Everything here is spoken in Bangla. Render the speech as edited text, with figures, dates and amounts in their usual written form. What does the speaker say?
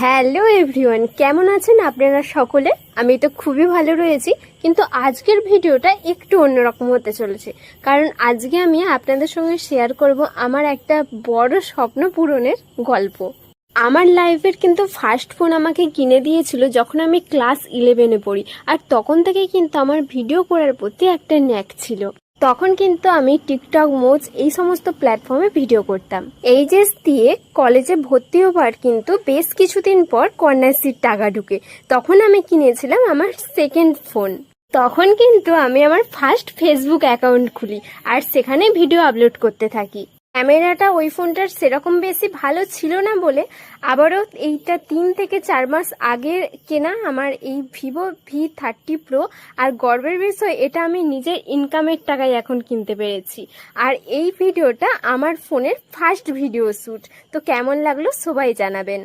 হ্যালো এভরিওয়ান, কেমন আছেন আপনারা সকলে? আমি তো খুবই ভালো রয়েছি, কিন্তু আজকের ভিডিওটা একটু অন্যরকম হতে চলেছে। কারণ আজকে আমি আপনাদের সঙ্গে শেয়ার করব আমার একটা বড় স্বপ্ন পূরণের গল্প। আমার লাইফের কিন্তু ফার্স্ট ফোন আমাকে কিনে দিয়েছিল যখন আমি ক্লাস 11-এ পড়ি। আর তখন থেকেই কিন্তু আমার ভিডিও করার প্রতি একটা ন্যাক ছিল। তখন কিন্তু আমি টিকটক, মোজ এই সমস্ত প্ল্যাটফর্মে ভিডিও করতাম। এইচএস দিয়ে কলেজে ভর্তি হবার কিন্তু বেশ কিছুদিন পর কন্যাশ্রীর টাকা ঢুকে তখন আমি কিনেছিলাম আমার সেকেন্ড ফোন। তখন কিন্তু আমি আমার ফার্স্ট ফেসবুক অ্যাকাউন্ট খুলি আর সেখানে ভিডিও আপলোড করতে থাকি। ক্যামেরাটা ওই ফোনটার সেরকম বেশি ভালো ছিল না বলে আবারও এইটা 3 থেকে 4 মাস আগে কেনা আমার এই Vivo V30 Pro। আর গর্বের বিষয়, এটা আমি নিজের ইনকামের টাকায় এখন কিনতে পেরেছি। আর এই ভিডিওটা আমার ফোনের ফার্স্ট ভিডিও শ্যুট। তো কেমন লাগলো সবাই জানাবেন।